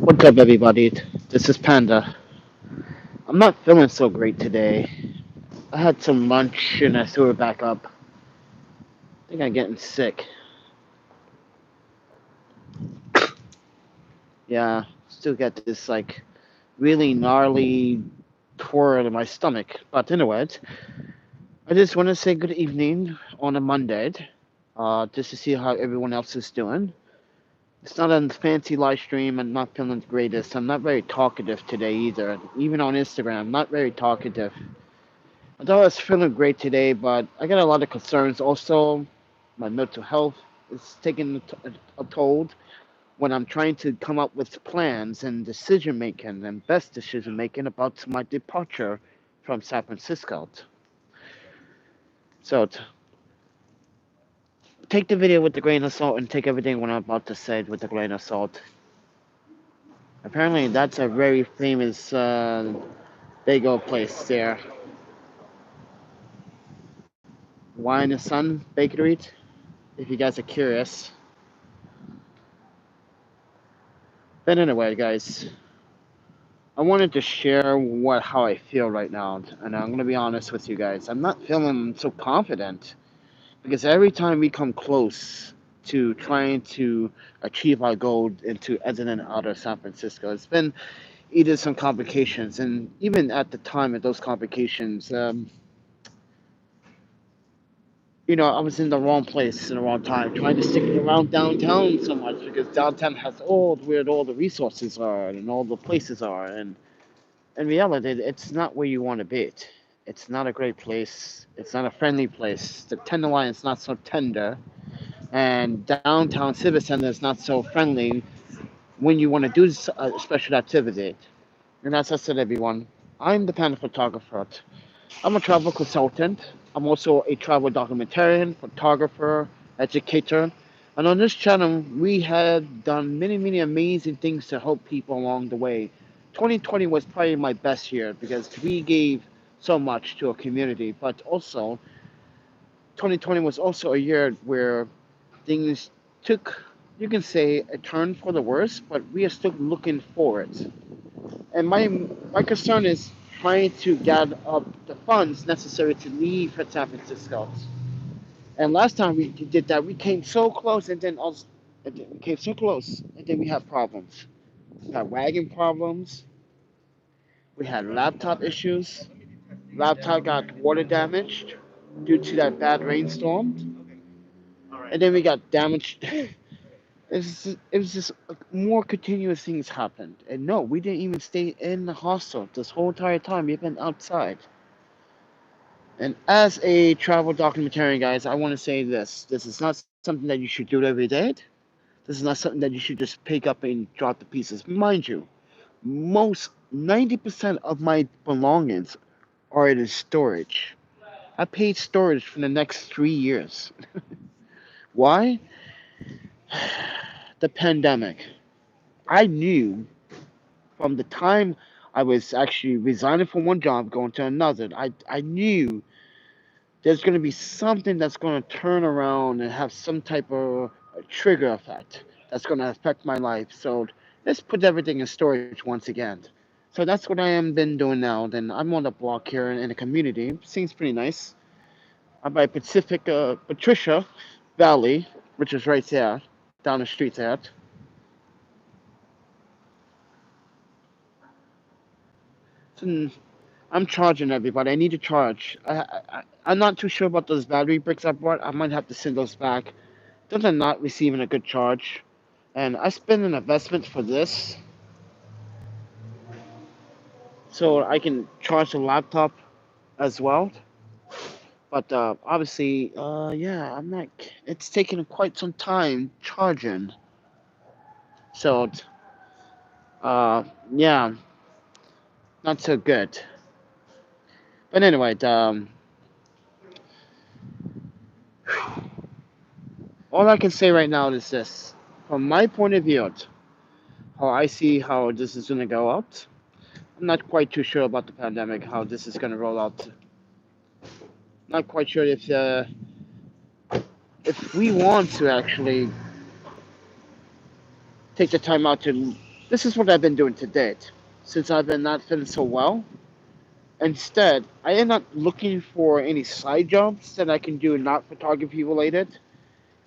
What's up, everybody? This is Panda. I'm not feeling so great today. I had some lunch and I threw it back up. I think I'm getting sick. Yeah, still got this like really gnarly twirl in my stomach. But anyway, I just want to say good evening on a Monday, just to see how everyone else is doing. It's not a fancy live stream. I'm not feeling the greatest. I'm not very talkative today either. Even on Instagram, I'm not very talkative. I thought I was feeling great today, but I got a lot of concerns. Also, my mental health is taking a toll when I'm trying to come up with plans and decision making and best decision making about my departure from San Francisco. So take the video with a grain of salt and take everything what I'm about to say with a grain of salt. Apparently, that's a very famous bagel place there. Wine and Sun Bakery, if you guys are curious. But anyway, guys, I wanted to share how I feel right now, and I'm gonna be honest with you guys. I'm not feeling so confident because every time we come close to trying to achieve our goal into exiting out of San Francisco, it's been either some complications, and even at the time of those complications, I was in the wrong place in the wrong time, trying to stick around downtown so much because downtown has all the resources are and all the places are, and in reality, it's not where you want to be. It's not a great place. It's not a friendly place. The tenderloin is not so tender, and downtown civic center is not so friendly when you want to do a special activity. And as I said, everyone, I'm the Panda Photographer. I'm a travel consultant. I'm also a travel documentarian, photographer, educator. And on this channel, we have done many, many amazing things to help people along the way. 2020 was probably my best year because we gave so much to our community, but also 2020 was also a year where things took, you can say, a turn for the worse, but we are still looking forward. And my concern is trying to gather up the funds necessary to leave for San Francisco. And last time we did that, we came so close, and then we came so close, and then we had problems. We had wagon problems. We had laptop issues. Laptop got water damaged due to that bad rainstorm, and then we got damaged. It was just more continuous things happened. And no, we didn't even stay in the hostel this whole entire time. We've been outside. And as a travel documentarian, guys, I want to say this. This is not something that you should do every day. This is not something that you should just pick up and drop the pieces. Mind you, most 90% of my belongings are in storage. I paid storage for the next 3 years. Why? The pandemic. I knew from the time I was actually resigning from one job, going to another, I knew there's going to be something that's going to turn around and have some type of trigger effect that's going to affect my life. So let's put everything in storage once again. So that's what I am been doing now. Then I'm on the block here in the community. Seems pretty nice. I'm by Patricia Valley, which is right there, down the street there. So I'm charging everybody. I need to charge. I'm not too sure about those battery bricks I bought. I might have to send those back. Those are not receiving a good charge. And I spend an investment for this so I can charge the laptop as well. But obviously, yeah, I'm not. It's taking quite some time charging. So, uh, yeah, not so good. But anyway, all I can say right now is this: from my point of view, how I see how this is gonna go out. I'm not quite too sure about the pandemic, how this is gonna roll out. Not quite sure if we want to actually take the time out to This is what I've been doing to date. Since I've been not feeling so well, instead, I end up looking for any side jobs that I can do not photography related.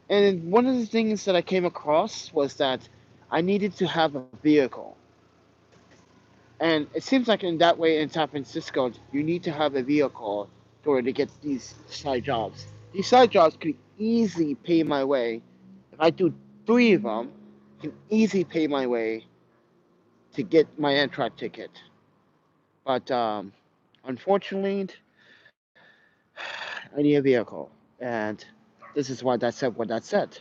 And one of the things that I came across was that I needed to have a vehicle. And it seems like in that way in San Francisco, you need to have a vehicle in order to get these side jobs. These side jobs could easily pay my way. If I do three of them, can easily pay my way to get my Amtrak ticket. But unfortunately, I need a vehicle. And this is why that said what that said.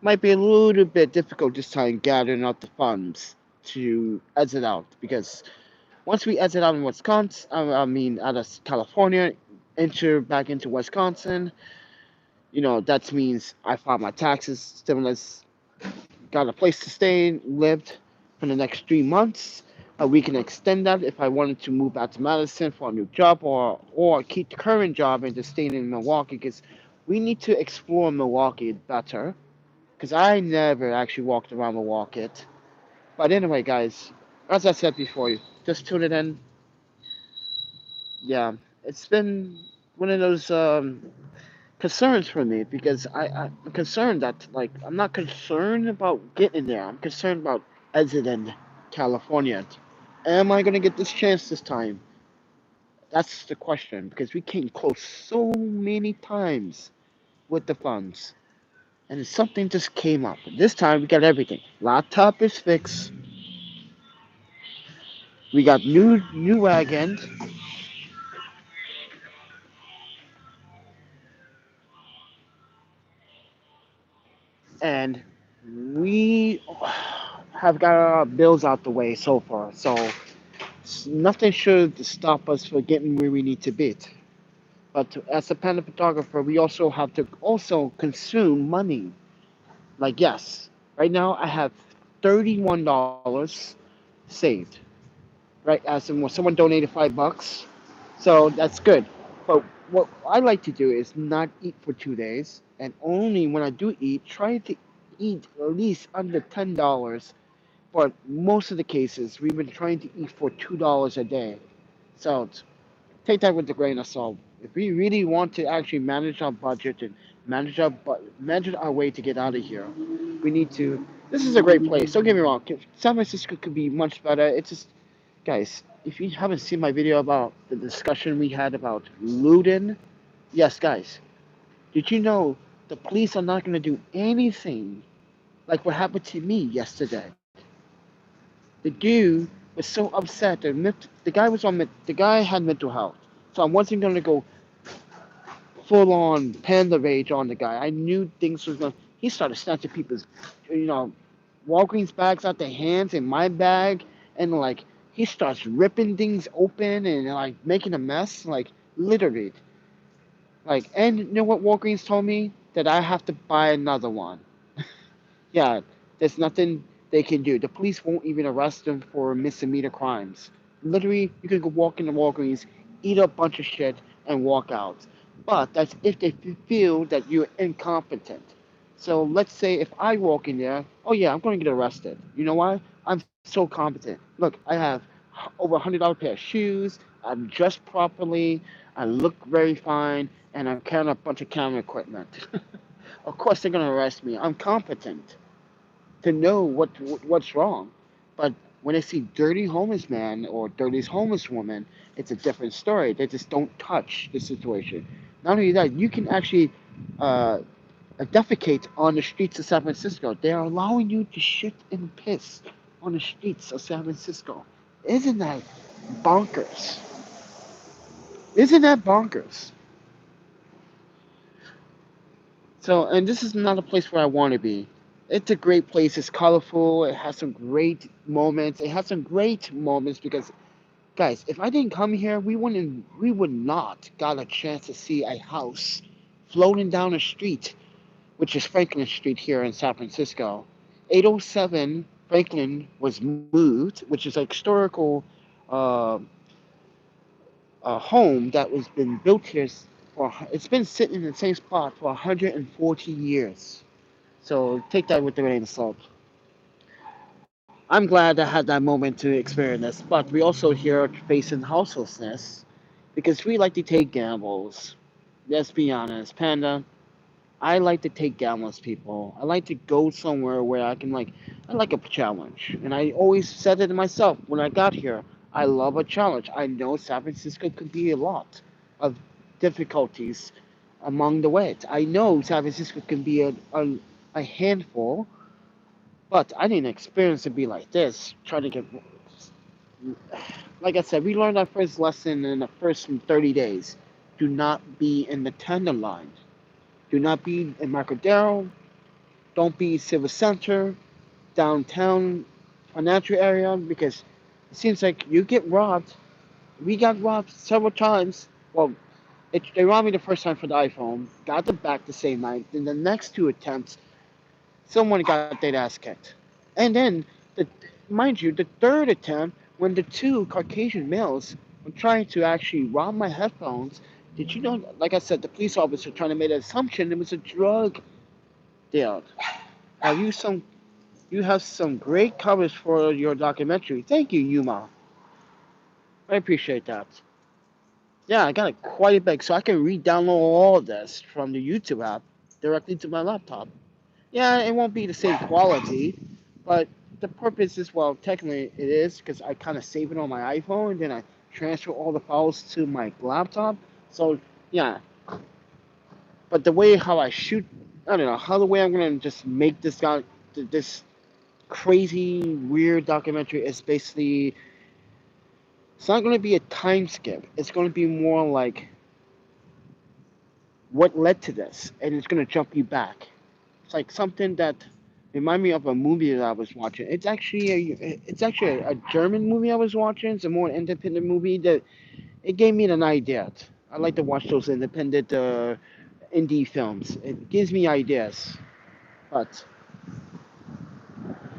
Might be a little bit difficult this time gathering up the funds to exit out because once we exit out in Wisconsin, out of California, enter back into Wisconsin, that means I filed my taxes, stimulus, got a place to stay, lived for the next 3 months. We can extend that if I wanted to move back to Madison for a new job or keep the current job and just stay in Milwaukee because we need to explore Milwaukee better because I never actually walked around Milwaukee. But anyway, guys, as I said before, just tune it in. Yeah, it's been one of those concerns for me because I'm concerned that like I'm not concerned about getting there. I'm concerned about exiting California. Am I gonna get this chance this time? That's the question because we came close so many times with the funds, and something just came up. This time we got everything. Laptop is fixed. We got new wagon, and we have got our bills out the way so far. So nothing should stop us from getting where we need to be. But as a panda photographer, we also have to also consume money. Like yes, right now I have $31 saved. Right, as in when someone donated $5, so that's good. But what I like to do is not eat for 2 days, and only when I do eat, try to eat at least under $10. But most of the cases, we've been trying to eat for $2 a day. So take that with a grain of salt. If we really want to actually manage our budget and manage our way to get out of here, we need to. This is a great place. Don't get me wrong. San Francisco could be much better. It's just, guys, if you haven't seen my video about the discussion we had about looting, yes, guys, did you know the police are not going to do anything like what happened to me yesterday? The dude was so upset. The guy the guy had mental health, so I wasn't going to go full on panda rage on the guy. I knew things was going. He started snatching people's, you know, Walgreens bags out their hands and my bag, and like he starts ripping things open and like making a mess, like literally. Like, and you know what Walgreens told me? That I have to buy another one. Yeah, there's nothing they can do. The police won't even arrest them for misdemeanor crimes. Literally, you can go walk into Walgreens, eat a bunch of shit, and walk out. But that's if they feel that you're incompetent. So let's say if I walk in there, oh yeah, I'm going to get arrested. You know why? I'm so competent. Look, I have over $100 pair of shoes. I'm dressed properly. I look very fine, and I'm carrying a bunch of camera equipment. Of course, they're going to arrest me. I'm competent to know what's wrong. But when I see dirty homeless man or dirty homeless woman, it's a different story. They just don't touch the situation. Not only that, you can actually uh, defecate on the streets of San Francisco. They are allowing you to shit and piss on the streets of San Francisco. Isn't that bonkers? Isn't that bonkers? So, and this is not a place where I want to be. It's a great place. It's colorful. It has some great moments. It has some great moments because, guys, if I didn't come here, we would not got a chance to see a house floating down a street, which is Franklin Street here in San Francisco. 807 Franklin was moved, which is a historical uh, home that was been built here for. It's been sitting in the same spot for 140 years. So take that with a grain of salt. I'm glad I had that moment to experience this, but we also here facing houselessness because we like to take gambles. Let's be honest, Panda. I like to take gambles, people. I like to go somewhere where I like a challenge. And I always said it to myself when I got here. I love a challenge. I know San Francisco could be a lot of difficulties among the way. I know San Francisco can be a handful, but I didn't experience it be like this. Trying to get, like I said, we learned our first lesson in the first 30 days. Do not be in the tender line. Do not be in Marcadero. Don't be Silver Center, downtown financial area, because it seems like you get robbed. We got robbed several times. Well, they robbed me the first time for the iPhone, got it back the same night. Then the next two attempts, someone got their ass kicked. And then, the, mind you, the third attempt, when the two Caucasian males were trying to actually rob my headphones, did you know, like I said, the police officer trying to make an assumption it was a drug deal. Are you some You have some great covers for your documentary. Thank you, Yuma. I appreciate that. Yeah, I got it quite big, so I can re-download all of this from the YouTube app directly to my laptop. Yeah, it won't be the same quality, but the purpose is, well, technically it is, because I kind of save it on my iPhone, and then I transfer all the files to my laptop. So, yeah. But the way how I shoot, I don't know, how the way I'm going to just make this crazy, weird documentary is basically, it's not going to be a time skip. It's going to be more like what led to this, and it's going to jump you back. It's like something that remind me of a movie that I was watching. It's actually a German movie I was watching. It's a more independent movie that it gave me an idea. I like to watch those independent indie films. It gives me ideas. But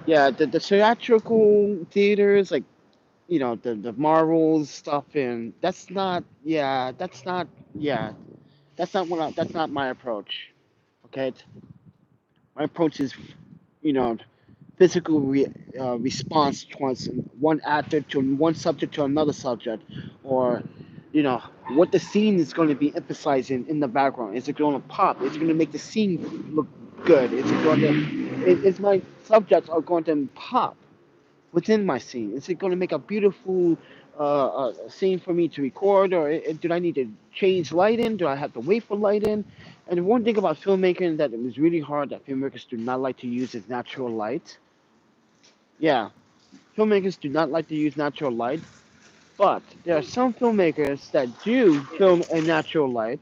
yeah, the theatrical theaters, like, the Marvels stuff, and that's not my approach. Okay, my approach is, you know physical response towards one actor to one subject to another subject, or you know what the scene is going to be emphasizing in the background. Is it going to pop? Is it going to make the scene look good? Is my subjects are going to pop within my scene? Is it going to make a beautiful scene for me to record, or do I need to change lighting? Do I have to wait for lighting? And one thing about filmmaking that it was really hard that filmmakers do not like to use is natural light. Yeah, filmmakers do not like to use natural light, but there are some filmmakers that do film in natural light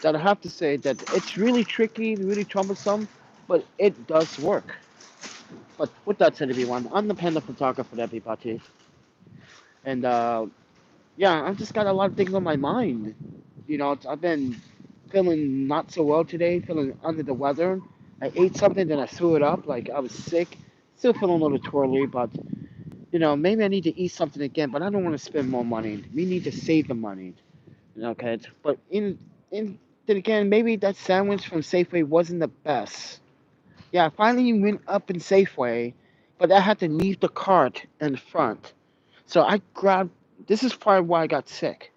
that I have to say that it's really tricky, really troublesome, but it does work. But with that said, everyone, I'm the panda photographer for everybody. And yeah, I've just got a lot of things on my mind. I've been feeling not so well today, feeling under the weather. I ate something, then I threw it up, like I was sick. Still feeling a little twirly, but maybe I need to eat something again. But I don't want to spend more money. We need to save the money. Okay, but in then again, maybe that sandwich from Safeway wasn't the best. Yeah, I finally went up in Safeway, but I had to leave the cart in front. So I grabbed. This is probably why I got sick.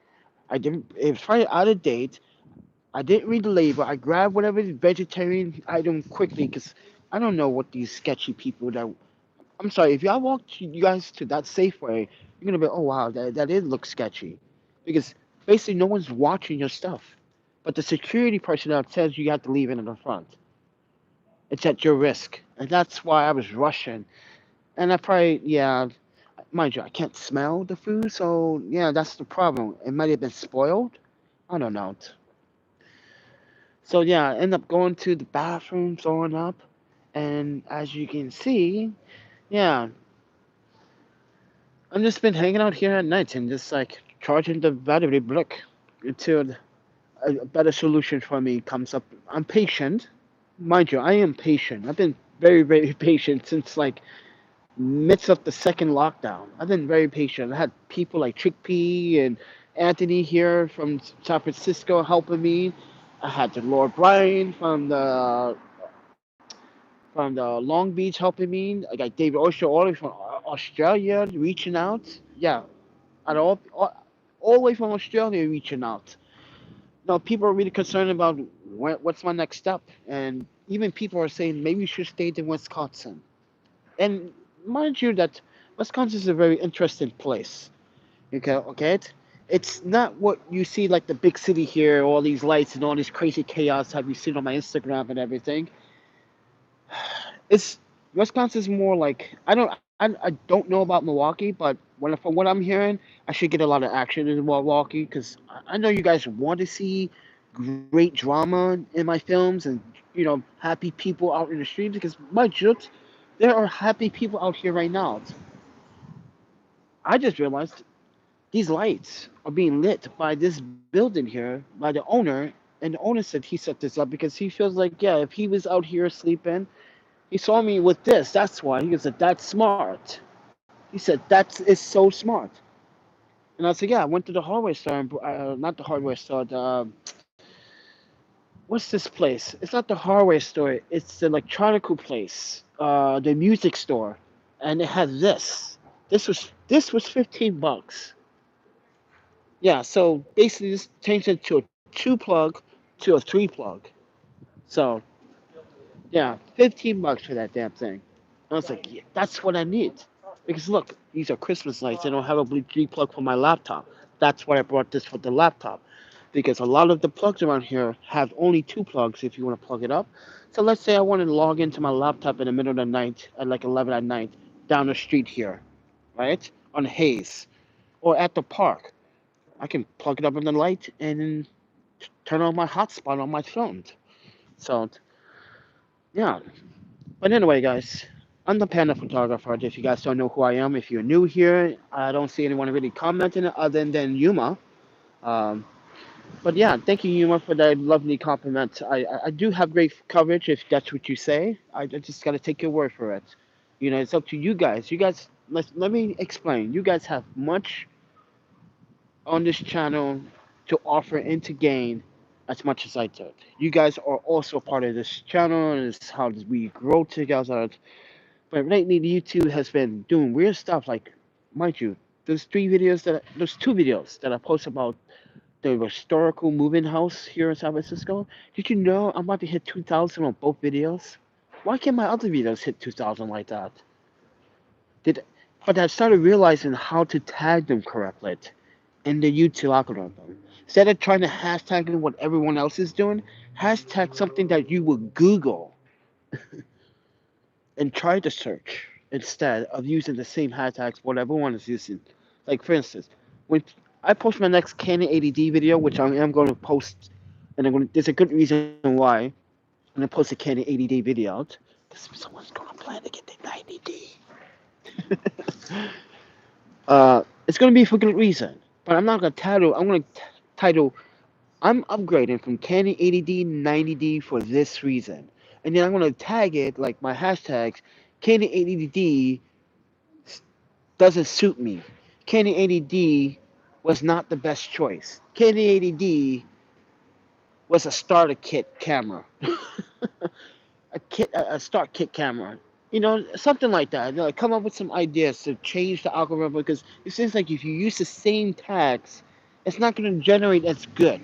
I didn't. It was probably out of date. I didn't read the label. I grabbed whatever vegetarian item quickly because I don't know what these sketchy people that. I'm sorry, if y'all walk you guys to that Safeway, you're gonna be, oh wow, that did look sketchy, because basically no one's watching your stuff, but the security personnel tells you have to leave it in the front. It's at your risk, and that's why I was rushing. And I probably, yeah, mind you, I can't smell the food, so yeah, that's the problem. It might have been spoiled. I don't know. So yeah, I end up going to the bathroom, throwing up, and as you can see, yeah, I've just been hanging out here at night and just like charging the battery block until a better solution for me comes up. I'm patient, mind you. I am patient. I've been very, very patient since like midst of the second lockdown. I've been very patient. I had people like Chickpea and Anthony here from San Francisco helping me. I had the Lord Brian from the from the Long Beach helping me. I got David Osher all the way from Australia reaching out. Yeah, at all the way from Australia reaching out. Now people are really concerned about what's my next step, and even people are saying maybe you should stay in Wisconsin. And mind you, that Wisconsin is a very interesting place. Okay, it's not what you see like the big city here, all these lights and all this crazy chaos have you seen on my Instagram and everything. It's Wisconsin's more like I don't know about Milwaukee, but from what I'm hearing, I should get a lot of action in Milwaukee because I know you guys want to see great drama in my films and happy people out in the streets because my jokes, there are happy people out here right now. I just realized these lights are being lit by this building here by the owner, and the owner said he set this up because he feels like yeah, if he was out here sleeping, he saw me with this. That's why he said that's smart. He said that is so smart. And I said, yeah. I went to the hardware store, not the hardware store. What's this place? It's not the hardware store. It's the electronical place. The music store, and it had this. This was $15. Yeah. So basically, this changed it to a two plug to a three plug. So yeah, $15 for that damn thing. I was like, yeah, that's what I need. Because look, these are Christmas lights. I don't have a Bluetooth plug for my laptop. That's why I brought this for the laptop. Because a lot of the plugs around here have only two plugs if you want to plug it up. So let's say I want to log into my laptop in the middle of the night at like 11 at night down the street here, right? On Hayes. Or at the park. I can plug it up in the light and turn on my hotspot on my phone. So, yeah. But anyway, guys, I'm the Panda Photographer. If you guys don't know who I am, if you're new here, I don't see anyone really commenting other than Yuma. Um, but yeah, thank you, Yuma, for that lovely compliment. I do have great coverage if that's what you say. I just got to take your word for it. It's up to you guys. You guys, let me explain. You guys have much on this channel to offer and to gain as much as I did. You guys are also part of this channel, and it's how we grow together. But lately, YouTube has been doing weird stuff. Like, mind you, those two videos that I posted about the historical moving house here in San Francisco. Did you know I'm about to hit 2,000 on both videos? Why can't my other videos hit 2,000 like that? Did, but I started realizing how to tag them correctly in the YouTube algorithm. Instead of trying to hashtag what everyone else is doing, hashtag something that you would Google and try to search instead of using the same hashtags what everyone is using. Like for instance, when I post my next Canon 80D video, which I am going to post, and there's a good reason why I'm going to post a Canon 80D video out, because someone's going to plan to get the 90D. It's going to be for good reason, but I'm not going to title. I'm going to title. I'm upgrading from Canon 80D 90D for this reason. And then I'm going to tag it like my hashtags. Canon 80D doesn't suit me. Canon 80D was not the best choice. Canon 80D was a starter kit camera, a start kit camera. Something like that. Come up with some ideas to change the algorithm because it seems like if you use the same tags, it's not going to generate as good.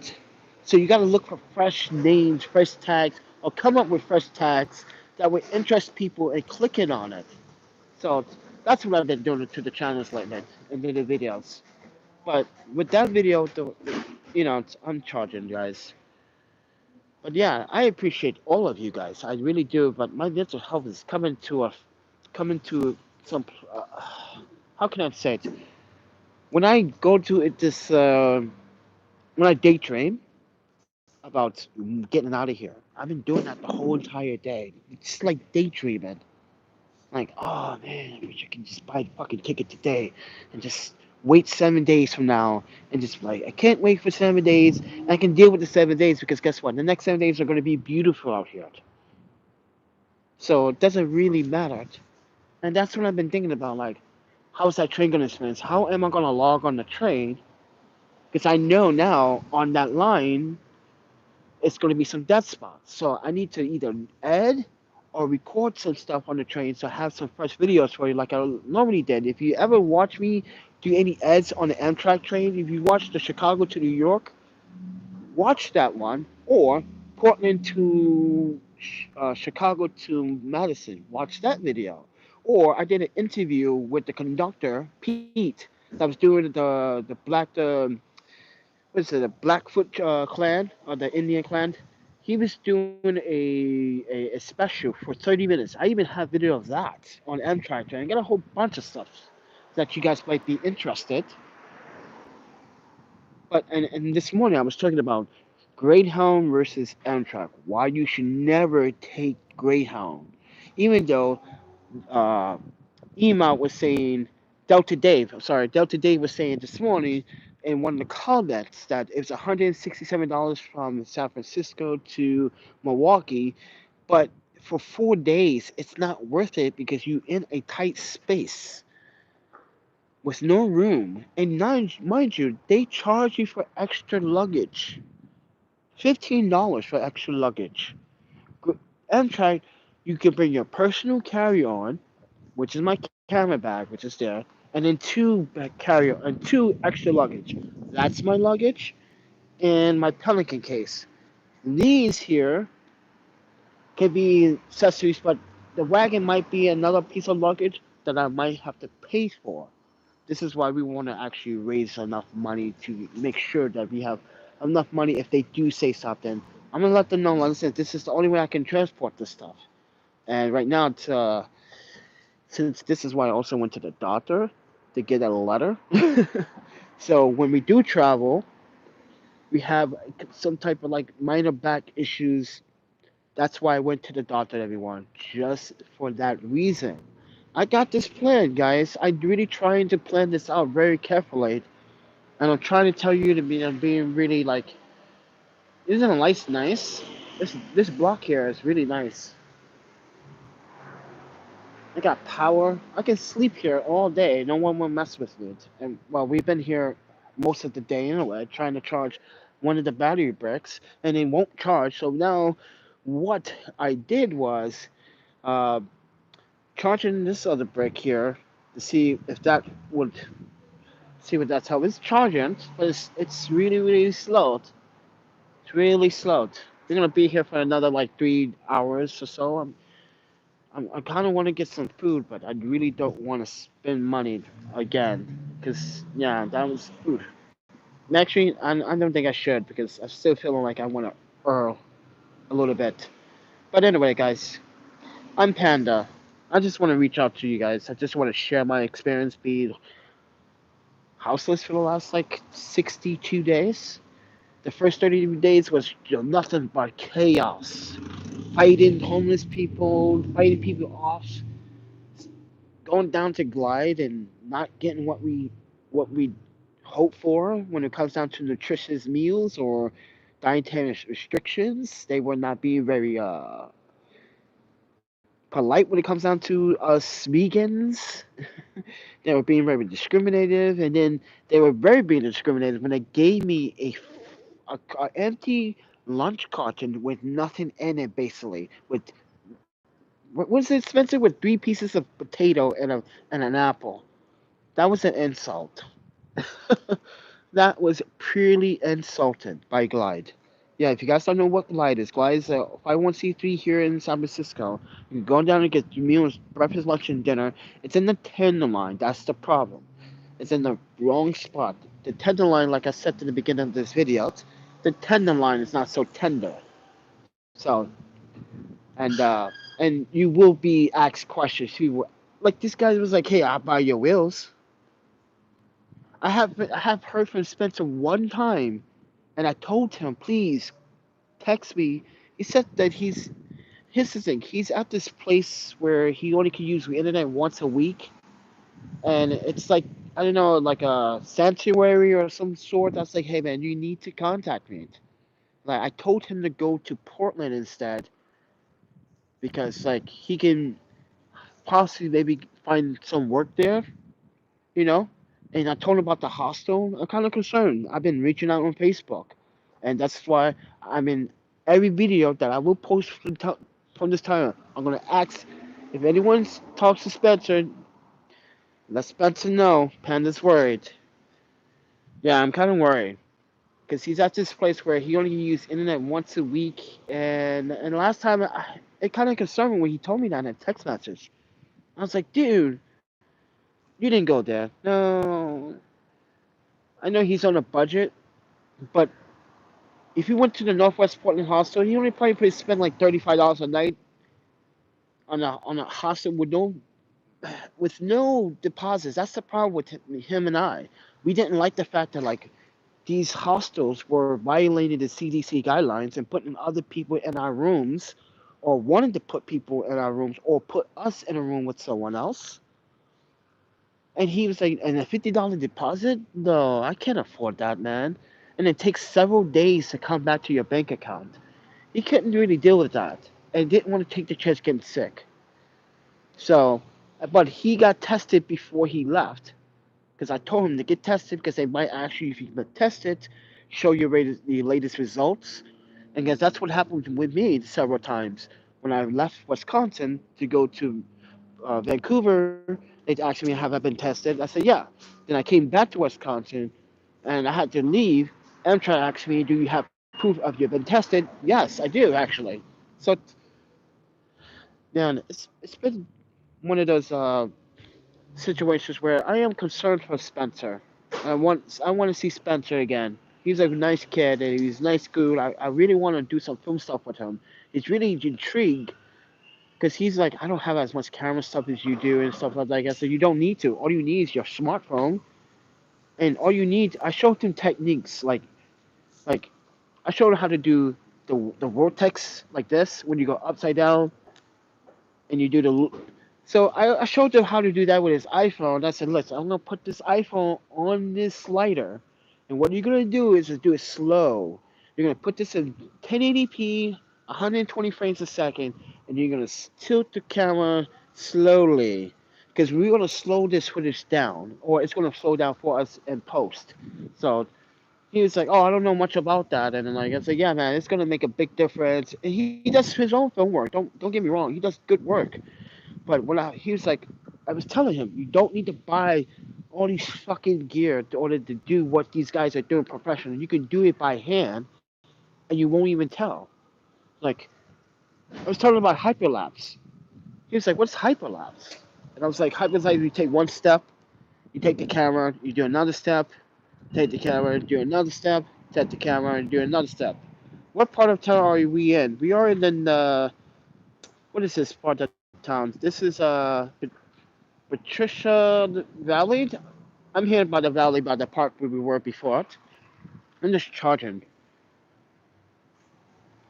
So you got to look for fresh names, fresh tags, or come up with fresh tags that would interest people in clicking on it. So that's what I've been doing to the channels lately and the videos. But with that video, I'm charging, guys. But yeah, I appreciate all of you guys. I really do. But my mental health is coming to some. How can I say it? When I go to it, when I daydream about getting out of here, I've been doing that the whole entire day. It's just like daydreaming. Like, oh man, I wish I could just buy the fucking ticket today and just wait 7 days from now and just like I can't wait for 7 days. And I can deal with the 7 days because guess what? The next 7 days are going to be beautiful out here. So it doesn't really matter. And that's what I've been thinking about. Like, how's that train going to experience? How am I going to log on the train? Because I know now on that line, it's going to be some dead spots. So I need to either add or record some stuff on the train, so I have some fresh videos for you, like I normally did. If you ever watch me do any ads on the Amtrak train, if you watch the Chicago to New York, watch that one, or Portland to Chicago to Madison, watch that video. Or I did an interview with the conductor Pete that was doing what is it, the Blackfoot clan or the Indian clan. He was doing a special for 30 minutes. I even have video of that on Amtrak, and I got a whole bunch of stuff that you guys might be interested. But and this morning I was talking about Greyhound versus Amtrak. Why you should never take Greyhound, even though uh, Ema was saying Delta Dave was saying this morning in one of the comments that it was $167 from San Francisco to Milwaukee, but for 4 days it's not worth it because you in a tight space with no room. And mind you, they charge you for extra luggage. $15 for extra luggage. Amtrak, you can bring your personal carry-on, which is my camera bag, which is there, and then two extra luggage. That's my luggage and my Pelican case. These here can be accessories, but the wagon might be another piece of luggage that I might have to pay for. This is why we want to actually raise enough money to make sure that we have enough money if they do say something. I'm gonna let them know, listen, this is the only way I can transport this stuff. And right now, since this is why I also went to the doctor to get a letter. So when we do travel, we have some type of like minor back issues. That's why I went to the doctor, everyone, just for that reason. I got this plan, guys. I'm really trying to plan this out very carefully, and I'm trying to tell you to be. I'm being really like, isn't a life nice? This block here is really nice. I got power. I can sleep here all day. No one will mess with me. And well, we've been here most of the day anyway, trying to charge one of the battery bricks, and they won't charge. So now, what I did was uh, charging this other brick here to see if that would see what that's how it's charging, but it's really slow. It's really slow. We're gonna be here for another like 3 hours or so. I kind of want to get some food, but I really don't want to spend money again. Because, yeah, that was food. Actually, I don't think I should because I'm still feeling like I want to earl a little bit. But anyway, guys, I'm Panda. I just want to reach out to you guys. I just want to share my experience being houseless for the last like 62 days. The first 30 days was nothing but chaos. Fighting homeless people, fighting people off, going down to glide and not getting what we hope for when it comes down to nutritious meals or dietary restrictions. They were not being very polite when it comes down to us vegans. They were being very discriminative, and then they were very being discriminative when they gave me a empty lunch carton with nothing in it, basically with what was it, Spencer? With 3 pieces of potato and an apple. That was an insult. That was purely insulted by Glide. Yeah, if you guys don't know what Glide is a 501c3 here in San Francisco. You can go down and get your meals, breakfast, lunch, and dinner. It's in the Tenderloin. That's the problem. It's in the wrong spot. The Tenderloin, like I said at the beginning of this video, the Tenderloin is not so tender. So, and uh, and you will be asked questions. Like this guy was like, "Hey, I'll buy your wheels." I have heard from Spencer one time, and I told him, please text me. He said that here's the thing. He's at this place where he only can use the internet once a week, and it's like I don't know, like a sanctuary or some sort. That's like, hey man, you need to contact me. Like I told him to go to Portland instead because like he can possibly maybe find some work there, you know. And I told him about the hostel. I'm kind of concerned. I've been reaching out on Facebook, and that's why I'm in every video that I will post from this time on, I'm gonna ask if anyone talks to Spencer, let Spencer know Panda's worried. Yeah, I'm kind of worried because he's at this place where he only uses internet once a week, and last time it kind of concerned me when he told me that in a text message. I was like, dude, you didn't go there. No, I know he's on a budget, but if you went to the Northwest Portland hostel, he only probably spend like $35 a night on a hostel with no deposits. That's the problem with him and I. We didn't like the fact that like these hostels were violating the CDC guidelines and putting other people in our rooms, or wanted to put people in our rooms, or put us in a room with someone else. And he was like, and a $50 deposit? No, I can't afford that, man. And it takes several days to come back to your bank account. He couldn't really deal with that, and didn't want to take the chance getting sick. So, but he got tested before he left, because I told him to get tested because they might ask you if you've been tested, show the latest results, and guess that's what happened with me several times when I left Wisconsin to go to Vancouver. They asked me, "Have I been tested?" I said, "Yeah." Then I came back to Wisconsin, and I had to leave. Amtrak asked me, "Do you have proof of you've been tested?" Yes, I do actually. So, man, it's been one of those situations where I am concerned for Spencer. I want to see Spencer again. He's a nice kid and he's a nice dude. I really want to do some film stuff with him. He's really intrigued because he's like, I don't have as much camera stuff as you do and stuff like that. I said, you don't need to. All you need is your smartphone, and all you need. I showed him techniques like I showed him how to do the vortex like this when you go upside down and you do the. So I showed him how to do that with his iPhone. I said, listen, I'm gonna put this iPhone on this slider, and what you're gonna do is do it slow. You're gonna put this in 1080p, 120 frames a second, and you're gonna tilt the camera slowly, because we're gonna slow this footage down, or it's gonna slow down for us in post. So he was like, "Oh, I don't know much about that," and then like I said, "Yeah, man, it's gonna make a big difference." And he does his own film work. Don't get me wrong, he does good work. But he was like, I was telling him, you don't need to buy all these fucking gear in order to do what these guys are doing professionally. You can do it by hand, and you won't even tell. Like I was telling him about hyperlapse. He was like, "What's hyperlapse?" And I was like, "Hyperlapse, like you take one step, you take the camera, you do another step, take the camera, do another step, take the camera, and do another step." What part of town are we in? We are in the what is this part of town? This is Patricia Valley. I'm here by the valley by the park where we were before it. I'm just charging.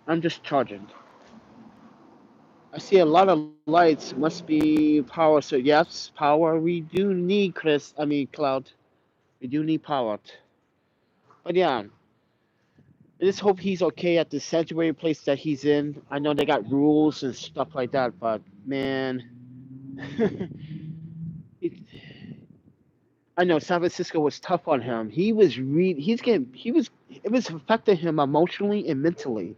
I'm just charging. I see a lot of lights. Must be power. So yes, power. We do need Chris. I mean Cloud. We do need power. But yeah, I just hope he's okay at the sanctuary place that he's in. I know they got rules and stuff like that, but man, it, I know San Francisco was tough on him. He was it was affecting him emotionally and mentally.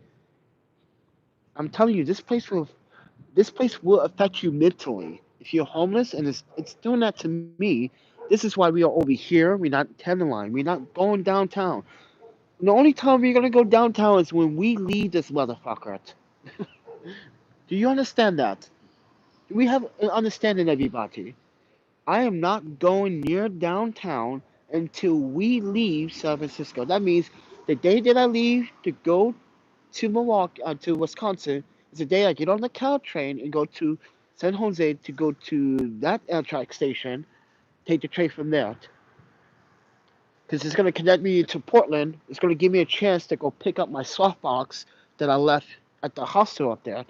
I'm telling you, this place will affect you mentally. If you're homeless and it's doing that to me, this is why we are over here. We're not Tenderline. We're not going downtown. The only time we're gonna go downtown is when we leave this motherfucker. Do you understand that? Do we have an understanding, everybody? I am not going near downtown until we leave San Francisco. That means the day that I leave to go to Milwaukee, to Wisconsin, is the day I get on the Caltrain and go to San Jose to go to that Amtrak station, take the train from there. Because it's going to connect me to Portland. It's going to give me a chance to go pick up my softbox that I left at the hostel up there.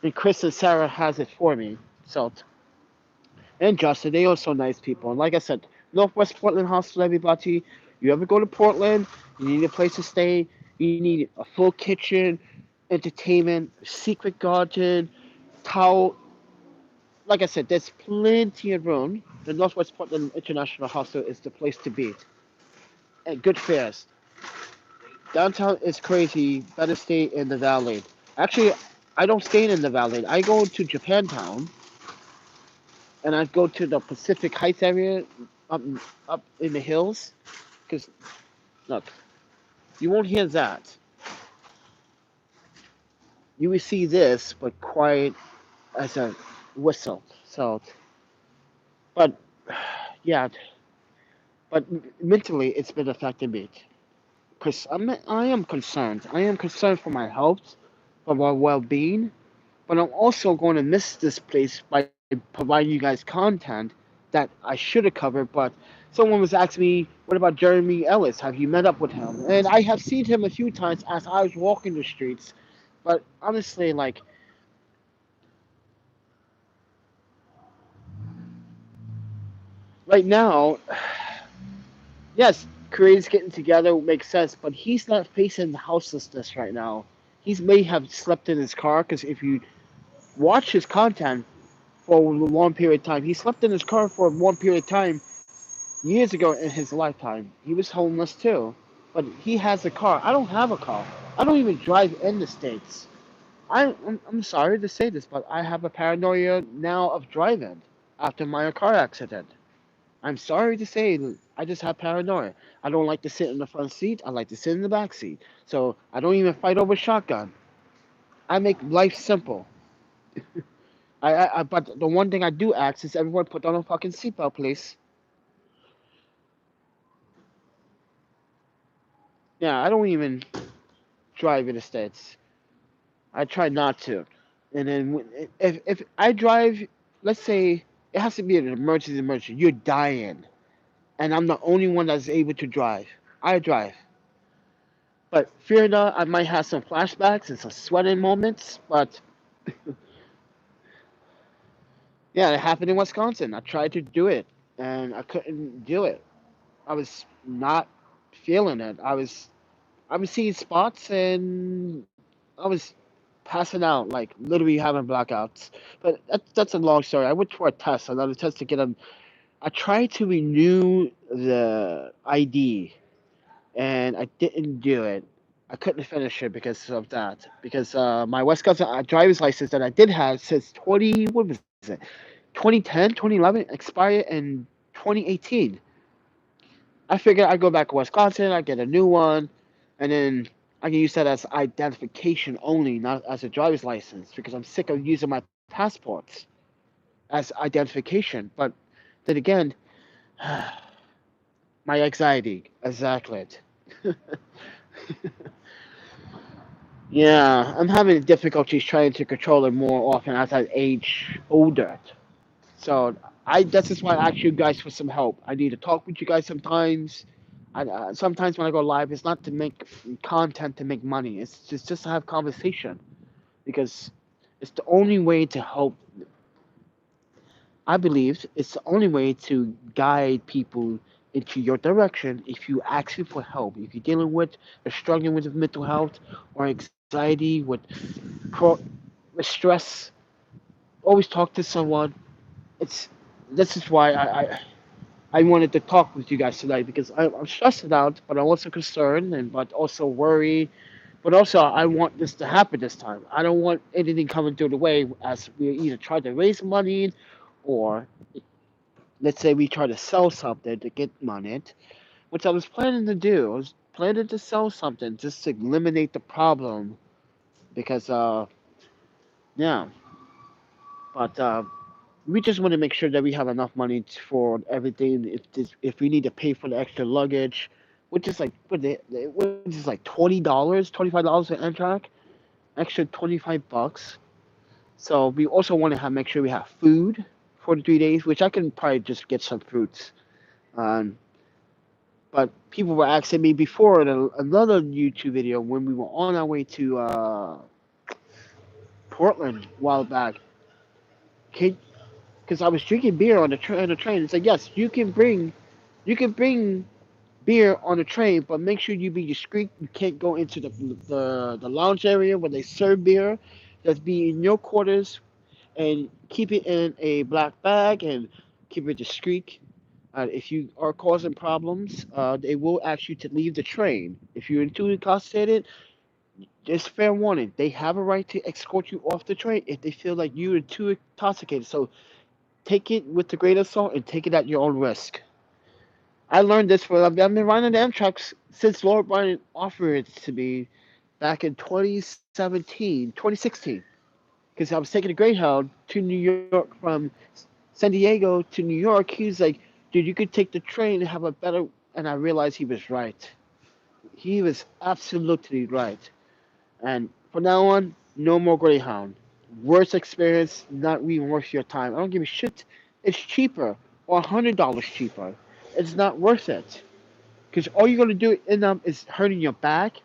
And Chris and Sarah has it for me. So, and Justin, they are so nice people. And like I said, Northwest Portland Hostel, everybody. You ever go to Portland, you need a place to stay, you need a full kitchen, entertainment, secret garden, towel. Like I said, there's plenty of room. The Northwest Portland International Hostel is the place to be. And good fares. Downtown is crazy. Better stay in the valley. Actually, I don't stay in the valley. I go to Japantown, and I go to the Pacific Heights area up up in the hills. Cause look, you won't hear that. You will see this, but quiet as a whistle. So, but yeah, but mentally, it's been affecting me. Cause I am concerned. I am concerned for my health, for my well-being. But I'm also going to miss this place by providing you guys content that I should have covered. But someone was asking me, what about Jeremy Ellis? Have you met up with him? And I have seen him a few times as I was walking the streets. But honestly, like, right now, yes, creators getting together makes sense, but he's not facing houselessness right now. He may have slept in his car because if you watch his content for a long period of time, he slept in his car for a long period of time years ago in his lifetime. He was homeless too, but he has a car. I don't have a car. I don't even drive in the States. I'm sorry to say this, but I have a paranoia now of driving after my car accident. I'm sorry to say, I just have paranoia. I don't like to sit in the front seat. I like to sit in the back seat. So I don't even fight over shotgun. I make life simple. But the one thing I do ask is everyone put on a fucking seatbelt, please. Yeah, I don't even drive in the States. I try not to. And then if I drive, let's say it has to be an emergency. You're dying, and I'm the only one that's able to drive. I drive. But fear not, I might have some flashbacks and some sweating moments. But yeah, it happened in Wisconsin. I tried to do it, and I couldn't do it. I was not feeling it. I was seeing spots, and I was passing out, like literally having blackouts. But that's a long story. I went for a test, another test to get a. I tried to renew the ID, and I didn't do it. I couldn't finish it because of that. Because my Wisconsin driver's license that I did have says 20. What was it? 2010, 2011, expired in 2018. I figured I'd go back to Wisconsin, I'd get a new one, and then I can use that as identification only, not as a driver's license, because I'm sick of using my passports as identification. But then again, my anxiety, exactly. Yeah, I'm having difficulties trying to control it more often as I age older. So that's just why I ask you guys for some help. I need to talk with you guys sometimes. Sometimes when I go live, it's not to make content to make money. It's just to have conversation because it's the only way to help. I believe it's the only way to guide people into your direction if you ask them for help. If you're dealing with or struggling with mental health or anxiety, pro, with stress, always talk to someone. It's This is why I wanted to talk with you guys tonight because I'm stressed out, but I'm also concerned and but also worried. But also, I want this to happen this time. I don't want anything coming through the way as we either try to raise money, or let's say we try to sell something to get money, which I was planning to do. I was planning to sell something just to eliminate the problem because yeah, but we just want to make sure that we have enough money for everything. If we need to pay for the extra luggage, which is like which is like $20, $25 for Amtrak, extra $25. So we also want to have make sure we have food for the 3 days, which I can probably just get some fruits. Um, but people were asking me before in another YouTube video when we were on our way to Portland a while back, because I was drinking beer on the train. It's like yes, you can bring beer on the train, but make sure you be discreet. You can't go into the lounge area where they serve beer. Just be in your quarters and keep it in a black bag and keep it discreet. If you are causing problems, they will ask you to leave the train. If you're too intoxicated, Just fair warning, they have a right to escort you off the train if they feel like you are too intoxicated. So take it with a grain of salt and take it at your own risk. I learned this for I've been riding the Amtrak since Lord Bryan offered it to me back in 2017, 2016. Because I was taking a Greyhound to New York from San Diego to New York. He was like, dude, you could take the train and have a better. And I realized he was right. He was absolutely right. And from now on, no more Greyhound. Worst experience, not even worth your time. I don't give a shit. It's cheaper or $100 cheaper. It's not worth it. Because all you're going to do in them is hurting your back,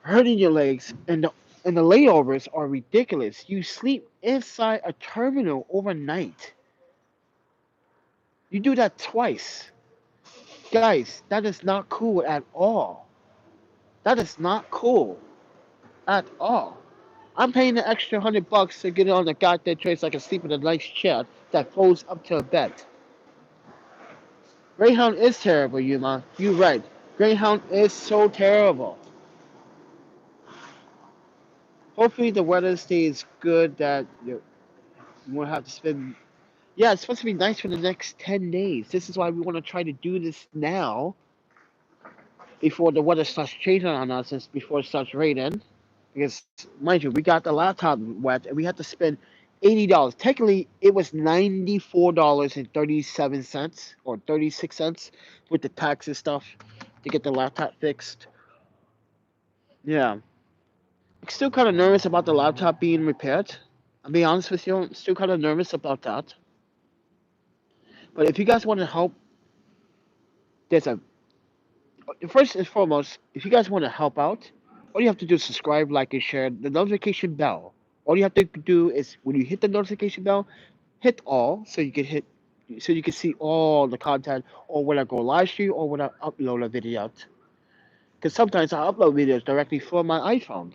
hurting your legs, and the layovers are ridiculous. You sleep inside a terminal overnight. You do that twice. Guys, that is not cool at all. That is not cool at all. I'm paying the extra $100 to get on the goddamn train so I can sleep in a nice chair that folds up to a bed. Greyhound is terrible, Yuma. You're right. Greyhound is so terrible. Hopefully the weather stays good that you won't have to spend. Yeah, it's supposed to be nice for the next 10 days. This is why we want to try to do this now before the weather starts changing on us and before it starts raining. Because, mind you, we got the laptop wet and we had to spend $80. Technically, it was $94.37 or 36 cents with the tax and stuff to get the laptop fixed. Yeah. I'm still kind of nervous about the laptop being repaired. I'll be honest with you, I'm still kind of nervous about that. But if you guys want to help, there's a first and foremost, if you guys want to help out, all you have to do is subscribe, like, and share the notification bell. All you have to do is when you hit the notification bell, hit all so you can see all the content or when I go live stream or when I upload a video. Because sometimes I upload videos directly from my iPhone.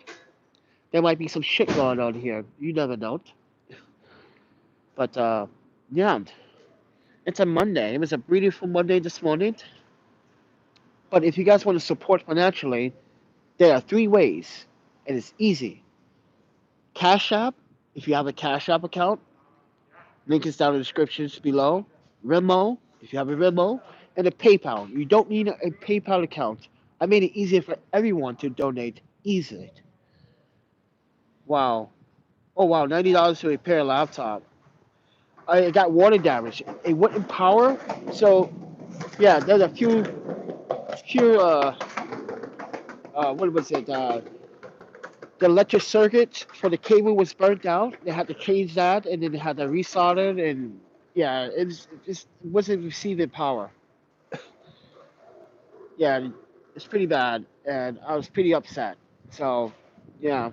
There might be some shit going on here. You never know. But yeah, it's a Monday. It was a beautiful Monday this morning. But if you guys want to support financially, there are three ways, and it's easy. Cash App, if you have a Cash App account, link is down in the descriptions below. Venmo, if you have a Venmo, and a PayPal. You don't need a PayPal account. I made it easier for everyone to donate easily. Wow. Oh wow, $90 to repair a laptop. I got water damage. It wouldn't power. So yeah, there's a few what was it? The electric circuit for the cable was burnt out. They had to change that, and then they had to resolder it, and yeah, it just wasn't receiving power. Yeah, it's pretty bad, and I was pretty upset. So, yeah.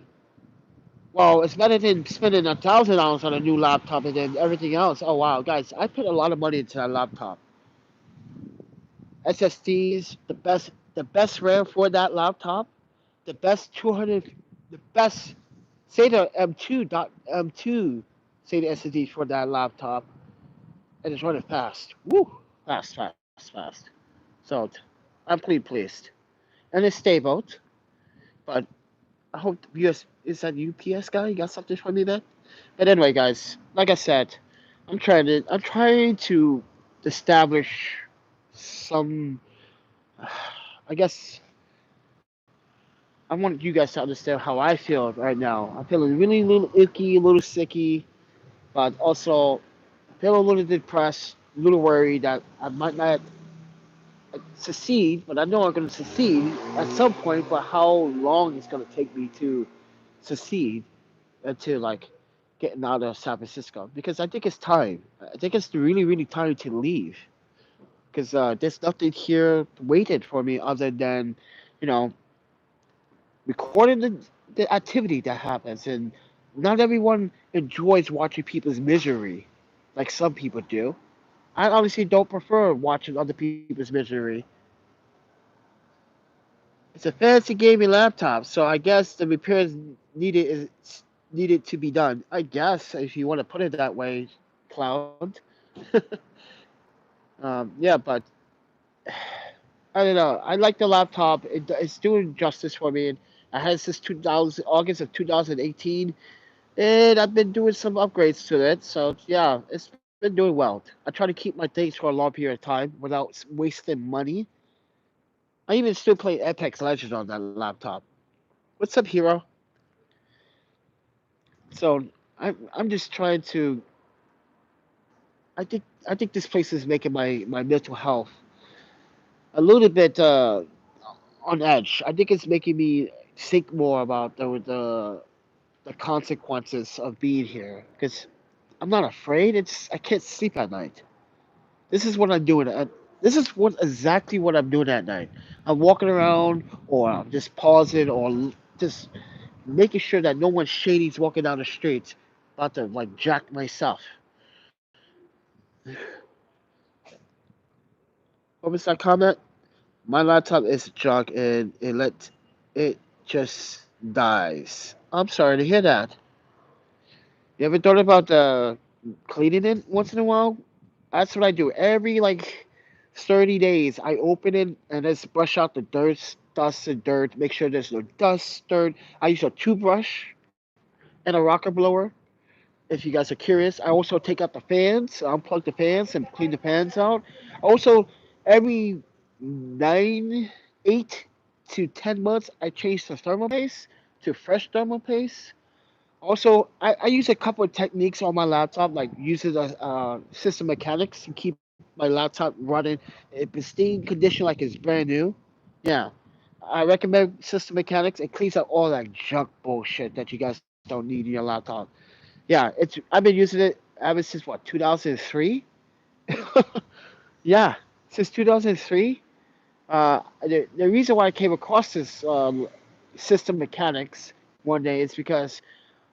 Well, it's better than spending $1,000 on a new laptop and then everything else. Oh wow, guys, I put a lot of money into that laptop. SSDs, the best RAM for that laptop, the best 200, the best SATA M2 SATA SSD for that laptop, and it's running fast. Woo, fast, fast, fast. So I'm pretty pleased, and it's stable. But I hope US is that UPS guy. You got something for me, man? But anyway, guys, like I said, I'm trying to establish some. I guess I want you guys to understand how I feel right now. I'm feeling really a little icky, a little sicky, but also feel a little depressed, a little worried that I might not succeed, but I know I'm going to succeed at some point. But how long it's going to take me to succeed and to like getting out of San Francisco? Because I think it's time. I think it's really, really time to leave. Because there's nothing here waiting for me other than, you know, recording the activity that happens. And not everyone enjoys watching people's misery like some people do. I honestly don't prefer watching other people's misery. It's a fancy gaming laptop, so I guess the repairs needed to be done. I guess if you want to put it that way, Cloud. Yeah, but I don't know. I like the laptop. It's doing justice for me. And I had it since 2000 August of 2018, and I've been doing some upgrades to it. So yeah, it's been doing well. I try to keep my things for a long period of time without wasting money. I even still play Apex Legends on that laptop. What's up, hero? So I'm just trying to. I think this place is making my mental health a little bit on edge. I think it's making me think more about the consequences of being here because I'm not afraid. It's I can't sleep at night. This is what I'm doing. This is what exactly what I'm doing at night. I'm walking around, or I'm just pausing, or just making sure that no one shady's walking down the street, about to like jack myself. What was that comment? My laptop is junk and it just dies. I'm sorry to hear that. You ever thought about cleaning it once in a while? That's what I do. Every like 30 days, I open it and just brush out the dirt, dust, and dirt. Make sure there's no dust, dirt. I use a toothbrush and a rocker blower. If you guys are curious, I also take out the fans, unplug the fans, and clean the fans out. Also, every 8 to 10 months, I change the thermal paste to fresh thermal paste. Also, I use a couple of techniques on my laptop, like using a system mechanics to keep my laptop running in pristine condition like it's brand new. Yeah, I recommend system mechanics. It cleans up all that junk bullshit that you guys don't need in your laptop. Yeah, it's I've been using it ever since what 2003. Yeah, since 2003. The reason why I came across this system mechanics one day is because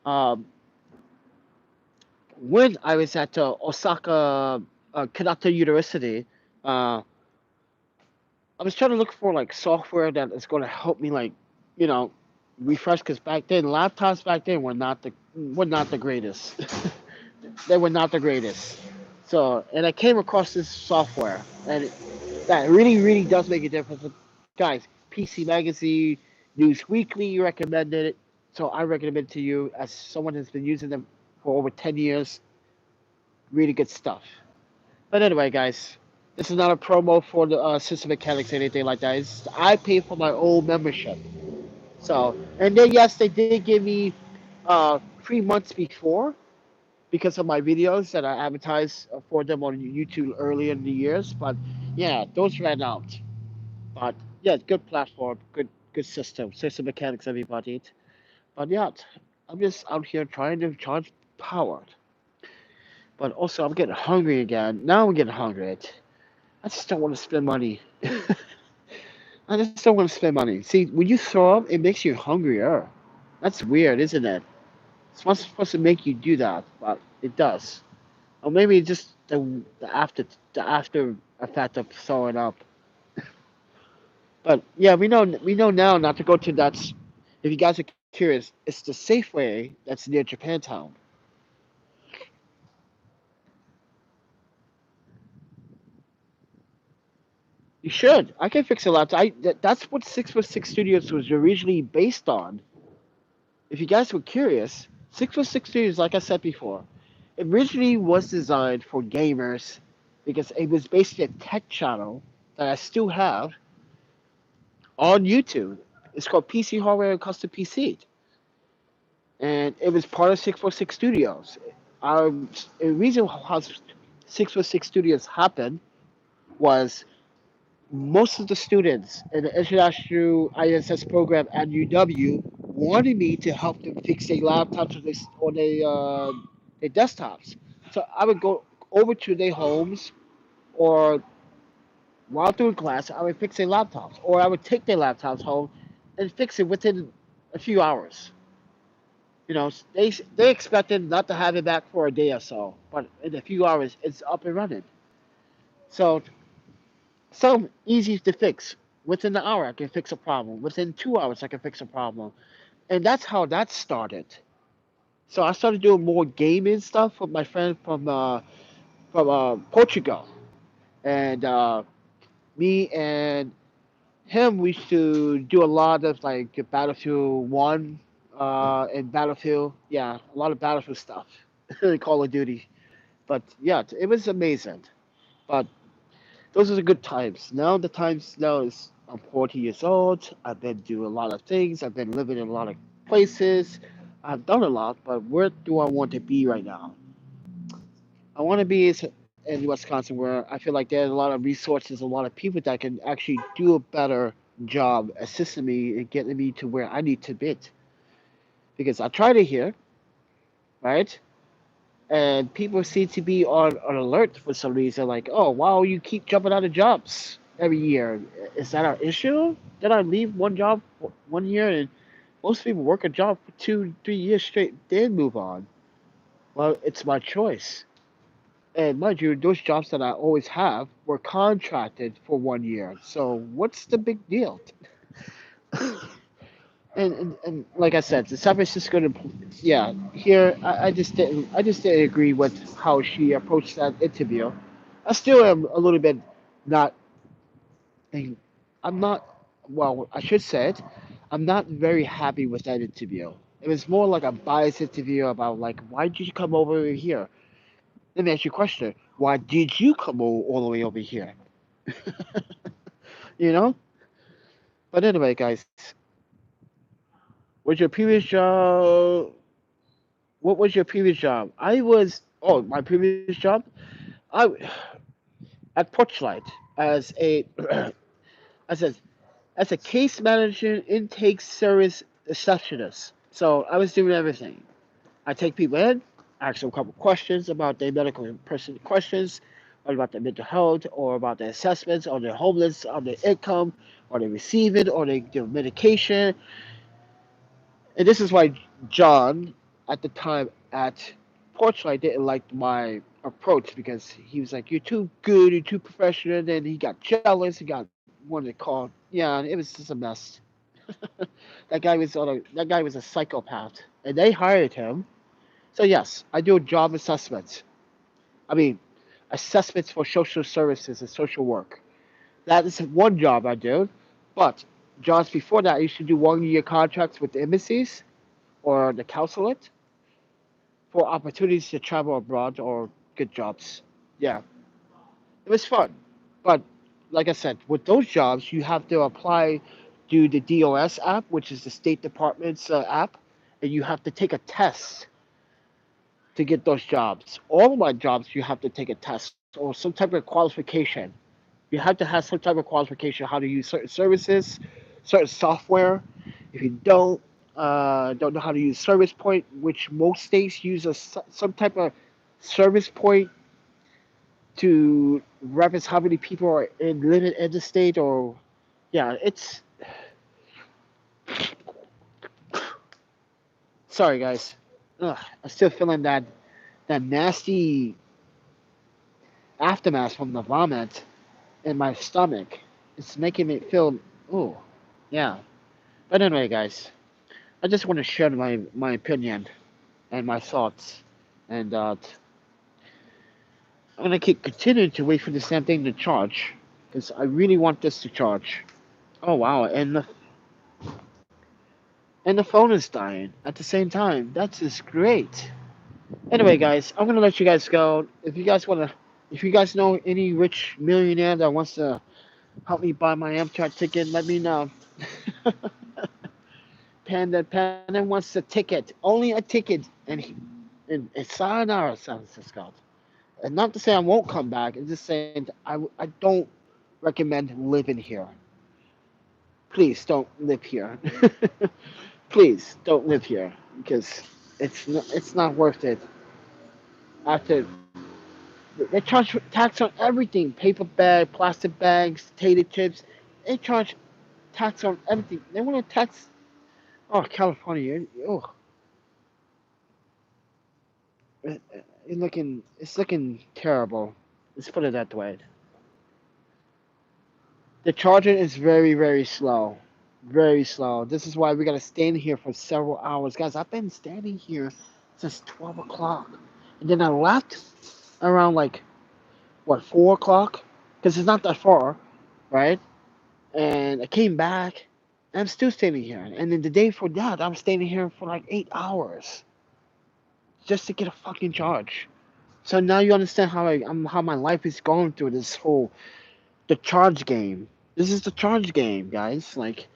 um, when I was at Osaka Kanata University, uh, I was trying to look for like software that is going to help me like, you know, refresh. Because back then, laptops back then were not the greatest. They were not the greatest. So, and I came across this software, and that really does make a difference. Guys, PC Magazine, News Weekly recommended it, so I recommend it to you as someone who's been using them for over 10 years. Really good stuff. But anyway, guys, this is not a promo for the System Mechanics or anything like that. I pay for my old membership. So, and then yes, they did give me 3 months before because of my videos that I advertised for them on YouTube earlier in the years. But yeah, those ran out. But yeah, good platform, good system mechanics, everybody. But yeah, I'm just out here trying to charge power. But also, I'm getting hungry again. Now I'm getting hungry. I just don't want to spend money. I just don't want to spend money. See, when you throw up, it makes you hungrier. That's weird, isn't it? It's not supposed to make you do that, but it does. Or maybe just the after effect of throwing up. But yeah, we know now not to go to that. If you guys are curious, it's the Safeway that's near Japantown. You should. I can fix a laptop. That's what 646 Studios was originally based on. If you guys were curious, 646 Studios, like I said before, originally was designed for gamers because it was basically a tech channel that I still have on YouTube. It's called PC Hardware and Custom PC, and it was part of 646 Studios. Our the reason how 646 Studios happened was most of the students in the International ISS program at UW wanted me to help them fix their laptops or their desktops. So I would go over to their homes, or while doing class, I would fix their laptops, or I would take their laptops home and fix it within a few hours. You know, they expected not to have it back for a day or so, but in a few hours, it's up and running. So some easy to fix. Within an hour, I can fix a problem. Within 2 hours, I can fix a problem. And that's how that started. So I started doing more gaming stuff with my friend from Portugal, and me and him, we used to do a lot of like Battlefield 1 and Battlefield, yeah, a lot of Battlefield stuff, Call of Duty. But yeah, it was amazing. But those are the good times. Now the times now is I'm 40 years old. I've been doing a lot of things. I've been living in a lot of places. I've done a lot, but where do I want to be right now? I want to be in Wisconsin where I feel like there's a lot of resources, a lot of people that can actually do a better job assisting me and getting me to where I need to be. Because I tried it here, right? And people seem to be on alert for some reason, like, oh, wow, you keep jumping out of jobs every year. Is that our issue? Did I leave one job 1 year and most people work a job for 2, 3 years straight, then move on? Well, it's my choice. And mind you, those jobs that I always have were contracted for 1 year. So what's the big deal? And like I said, the San Francisco, yeah, here I just didn't agree with how she approached that interview. I still am a little bit not. I'm not. Well, I should say it. I'm not very happy with that interview. It was more like a biased interview about like, why did you come over here? Let me ask you a question. Why did you come all the way over here? You know? But anyway, guys, was your previous job? What was your previous job? My previous job. I at Porchlight as a as a as a case manager intake service receptionist. So I was doing everything. I take people in, ask them a couple questions about their medical person questions, or about their mental health, or about their assessments, or their homeless, or their income, or they receive it, or their medication. And this is why John, at the time at Porchlight, didn't like my approach because he was like, "You're too good, you're too professional." And then he got jealous. He got wanted to call. Yeah, it was just a mess. That guy was a psychopath, and they hired him. So yes, I do job assessments. I mean, assessments for social services and social work. That is one job I do. But jobs before that, I used to do 1 year contracts with the embassies or the consulate for opportunities to travel abroad or good jobs. Yeah, it was fun. But like I said, with those jobs, you have to apply to the DOS app, which is the State Department's app, and you have to take a test to get those jobs. All of my jobs, you have to take a test or some type of qualification. You have to have some type of qualification how to use certain services, certain software. If you don't know how to use Service Point, which most states use some type of Service Point to reference how many people are living in the state, or yeah, it's sorry guys. Ugh, I'm still feeling that nasty aftermath from the vomit in my stomach. It's making me feel, oh, yeah. But anyway, guys, I just want to share my opinion and my thoughts, and I'm gonna keep continuing to wait for the same thing to charge, because I really want this to charge. Oh wow, and the phone is dying at the same time. That's just great. Anyway, guys, I'm gonna let you guys go. If you guys know any rich millionaire that wants to help me buy my Amtrak ticket, let me know. Panda wants a ticket, only a ticket, and sayonara, sounds called. And not to say I won't come back. I'm just saying I don't recommend living here. Please don't live here. Please don't live here because it's not worth it. After they charge tax on everything, paper bag, plastic bags, potato chips. They charge tax on everything. They want to tax. Oh, California. Oh, it's looking terrible. Let's put it that way. The charging is very, very slow. Very slow. This is why we gotta stand here for several hours. Guys, I've been standing here since 12 o'clock. And then I left around like, what, 4 o'clock? Because it's not that far, right? And I came back, and I'm still standing here. And then the day for that, I'm standing here for like 8 hours just to get a fucking charge. So now you understand how my life is going through this whole the charge game. This is the charge game, guys. Like,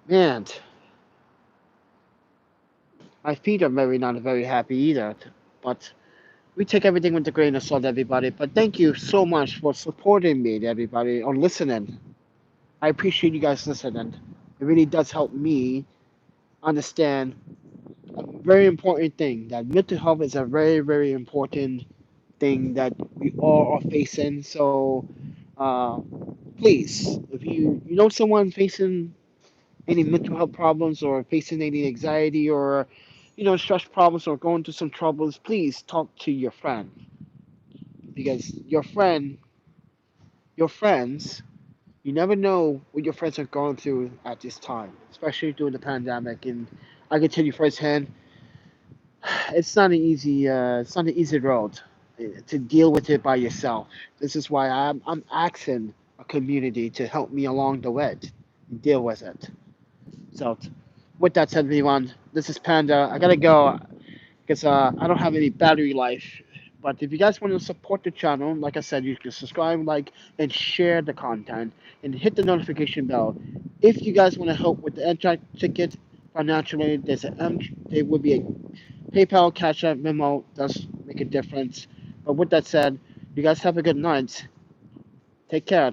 man, my feet are not very happy either. But we take everything with a grain of salt, everybody. But thank you so much for supporting me, everybody, or listening. I appreciate you guys listening. It really does help me understand a very important thing that mental health is a very, very important thing that we all are facing. So, uh, please, if you know someone facing any mental health problems or facing any anxiety or stress problems or going through some troubles, please talk to your friend because your friends, you never know what your friends are going through at this time, especially during the pandemic. And I can tell you firsthand, it's not an easy road to deal with it by yourself. This is why I'm asking a community to help me along the way and deal with it. So, with that said, everyone, this is Panda. I gotta go because I don't have any battery life. But if you guys want to support the channel, like I said, you can subscribe, like, and share the content, and hit the notification bell. If you guys want to help with the entry ticket financially, there will be a PayPal, Cash App, Venmo. Does make a difference. But with that said, you guys have a good night. Take care.